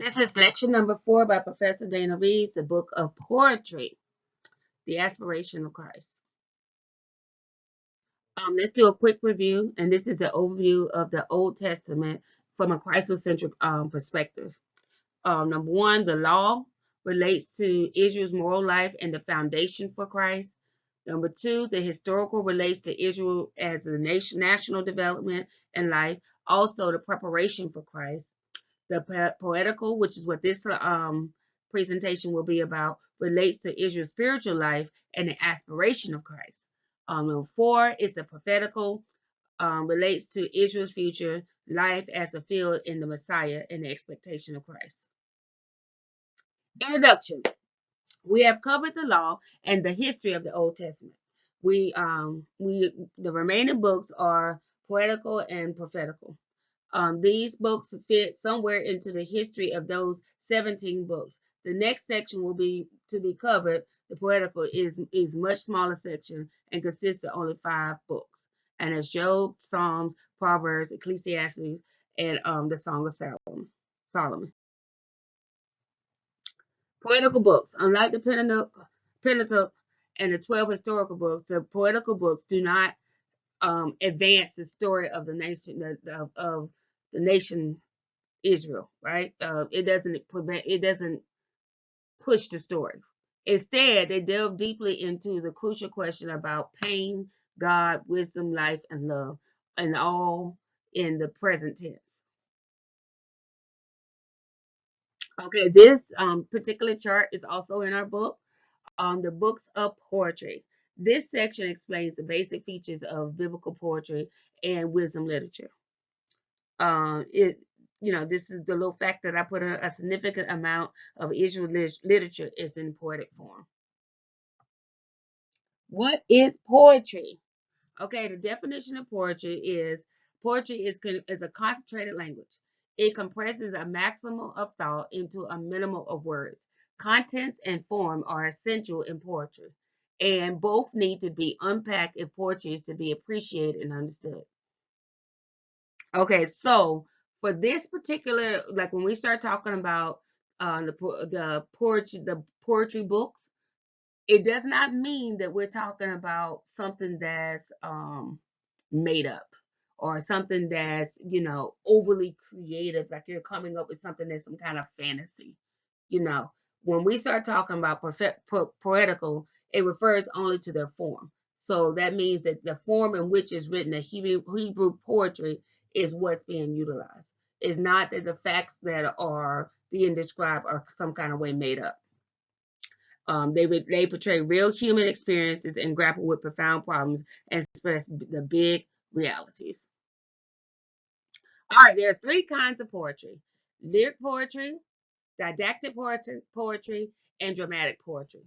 This is lecture number 4 by Professor Dana Reeves, the book of poetry, The Aspiration of Christ. Let's do a quick review, and this is an overview of the Old Testament from a Christocentric perspective. Number 1, the law relates to Israel's moral life and the foundation for Christ. Number 2, the historical relates to Israel as a national development and life, also the preparation for Christ. The poetical, which is what this presentation will be about, relates to Israel's spiritual life and the aspiration of Christ. Number 4 is the prophetical, relates to Israel's future life as fulfilled in the Messiah and the expectation of Christ. Introduction. We have covered the law and the history of the Old Testament. The remaining books are poetical and prophetical. These books fit somewhere into the history of those 17 books. The next section will be to be covered. The poetical is much smaller section and consists of only 5 books. And it's Job, Psalms, Proverbs, Ecclesiastes, and the Song of Solomon. Poetical books. Unlike the Pentateuch and the 12 historical books, the poetical books do not advance the story of the nation of the nation Israel, right? It doesn't push the story. Instead, they delve deeply into the crucial question about pain, God, wisdom, life, and love, and all in the present tense. Okay, this particular chart is also in our book, the books of poetry. This section explains the basic features of biblical poetry and wisdom literature. This is the little fact that I put a significant amount of Israel literature is in poetic form. What is poetry? Okay, the definition of poetry is a concentrated language. It compresses a maximum of thought into a minimum of words. Contents and form are essential in poetry, and both need to be unpacked if poetry is to be appreciated and understood. Okay, so for this particular, like when we start talking about the poetry books, it does not mean that we're talking about something that's made up or something that's overly creative, like you're coming up with something that's some kind of fantasy. When we start talking about poetical, it refers only to their form. So that means that the form in which is written, the Hebrew poetry, is what's being utilized. It's not that the facts that are being described are some kind of way made up. They portray real human experiences and grapple with profound problems and express the big realities. All right, there are 3 kinds of poetry: lyric poetry, didactic poetry, and dramatic poetry.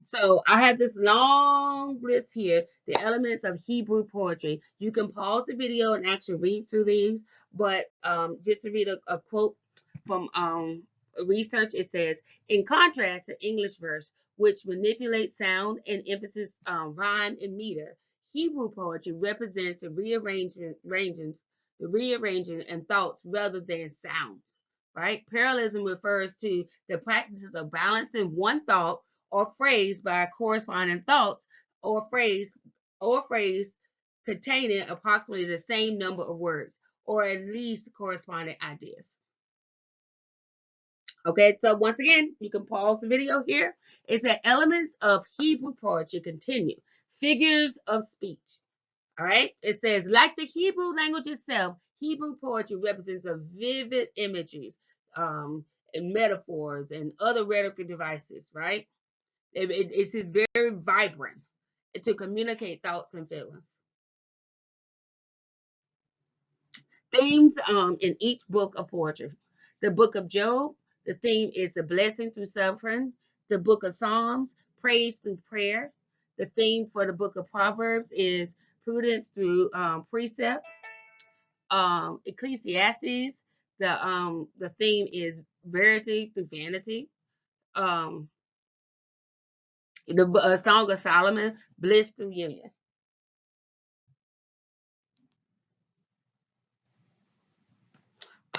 So I have this long list here, the elements of Hebrew poetry. You can pause the video and actually read through these, but just to read a quote from research, it says, in contrast to English verse, which manipulates sound and emphasis rhyme and meter, Hebrew poetry represents the rearranging and thoughts rather than sounds. Right? Parallelism refers to the practices of balancing one thought or phrase by corresponding thoughts or phrase containing approximately the same number of words or at least corresponding ideas. Okay, so once again, you can pause the video here. It said elements of Hebrew poetry continue. Figures of speech. All right, it says, like the Hebrew language itself, Hebrew poetry represents a vivid images, and metaphors and other rhetorical devices, right? It's very vibrant to communicate thoughts and feelings. Themes in each book of poetry. The book of Job, the theme is the blessing through suffering. The book of Psalms, praise through prayer. The theme for the book of Proverbs is prudence through precept. Ecclesiastes, the theme is verity through vanity. The Song of Solomon, bliss through union.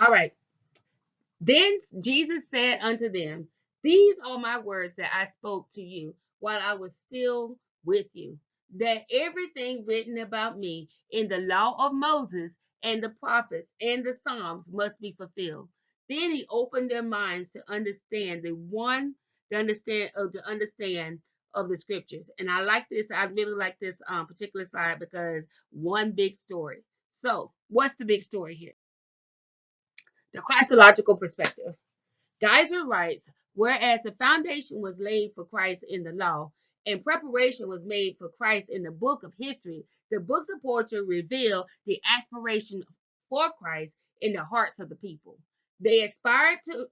All right. Then Jesus said unto them, these are my words that I spoke to you while I was still with you, that everything written about me in the law of Moses and the prophets and the Psalms must be fulfilled. Then he opened their minds to understand the understand of the scriptures. And I like this. I really like this particular slide because one big story. So, what's the big story here? The Christological perspective. Geisler writes, whereas the foundation was laid for Christ in the law, and preparation was made for Christ in the book of history, the books of poetry reveal the aspiration for Christ in the hearts of the people. They aspired to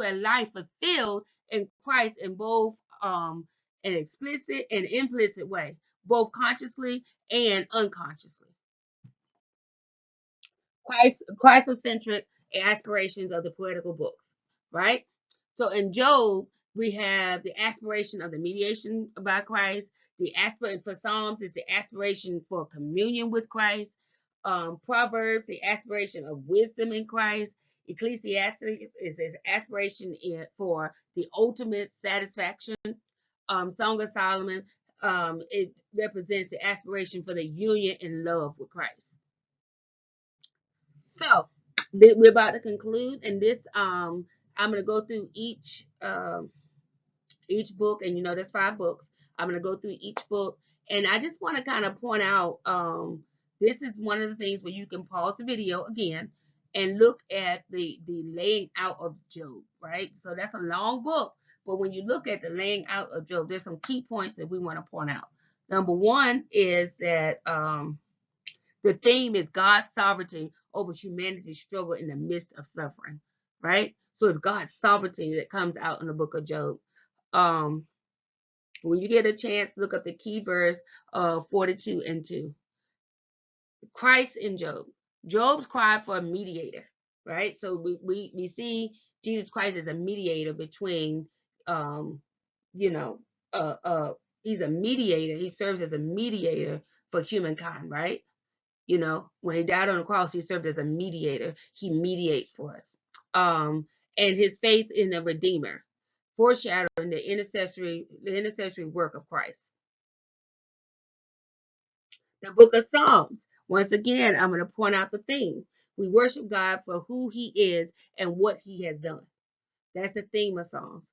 a life fulfilled in Christ in both an explicit and implicit way, both consciously and unconsciously. Christocentric aspirations of the poetical books, right? So in Job, we have the aspiration of the mediation by Christ. The aspiration for Psalms is the aspiration for communion with Christ. Proverbs, the aspiration of wisdom in Christ. Ecclesiastes is his aspiration for the ultimate satisfaction. Song of Solomon, it represents the aspiration for the union and love with Christ. So we're about to conclude, and this I'm going to go through each book, and there's 5 books. I'm going to go through each book, and I just want to kind of point out this is one of the things where you can pause the video again and look at the laying out of Job, right? So that's a long book, but when you look at the laying out of Job, there's some key points that we want to point out. Number one is that the theme is God's sovereignty over humanity's struggle in the midst of suffering, right? So it's God's sovereignty that comes out in the book of Job. When you get a chance, look up the key verse of 42 and 2. Christ in Job. Job's cried for a mediator, right? So we see Jesus Christ as a mediator between, you know, he's a mediator. He serves as a mediator for humankind, right? When he died on the cross, he served as a mediator. He mediates for us. And his faith in the Redeemer, foreshadowing the intercessory work of Christ. The book of Psalms. Once again, I'm going to point out the theme. We worship God for who he is and what he has done. That's the theme of Psalms.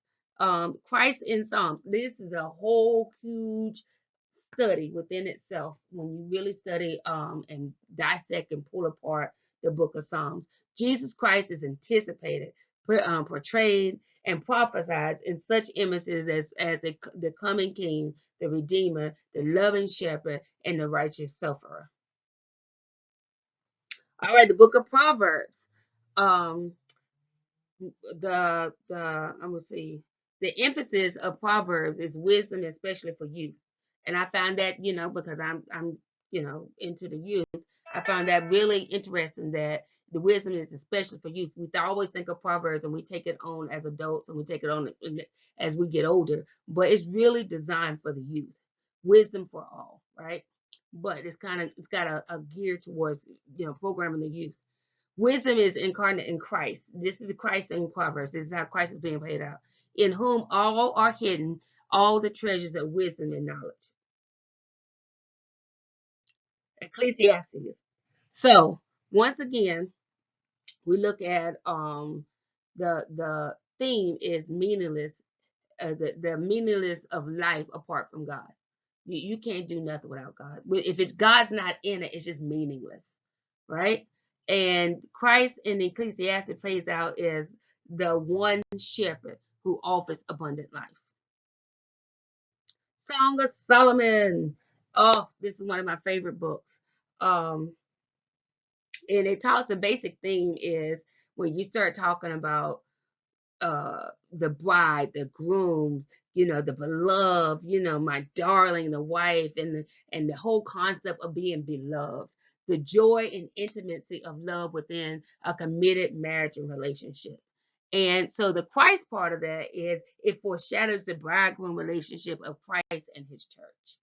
Christ in Psalms. This is a whole huge study within itself when you really study and dissect and pull apart the book of Psalms. Jesus Christ is anticipated, portrayed, and prophesied in such images as the coming King, the Redeemer, the loving Shepherd, and the righteous sufferer. All right, the book of Proverbs. Um, I'm gonna see. The emphasis of Proverbs is wisdom, especially for youth. And I found that, because I'm into the youth, I found that really interesting that the wisdom is especially for youth. We always think of Proverbs and we take it on as adults and we take it on as we get older, but it's really designed for the youth. Wisdom for all, right? But it's got a gear towards programming the youth. Wisdom is incarnate in Christ. This is Christ in Proverbs. This is how Christ is being played out. In whom all are hidden, all the treasures of wisdom and knowledge. Ecclesiastes. So once again, we look at the theme is meaningless, the meaningless of life apart from God. You can't do nothing without God. If it's God's not in it, it's just meaningless, right? And Christ in Ecclesiastes plays out as the one shepherd who offers abundant life. Song of Solomon. Oh, this is one of my favorite books. And it talks, the basic theme is when you start talking about the bride, the groom, the beloved, my darling, the wife, and the whole concept of being beloved, the joy and intimacy of love within a committed marriage and relationship. And so the Christ part of that is it foreshadows the bridegroom relationship of Christ and his church.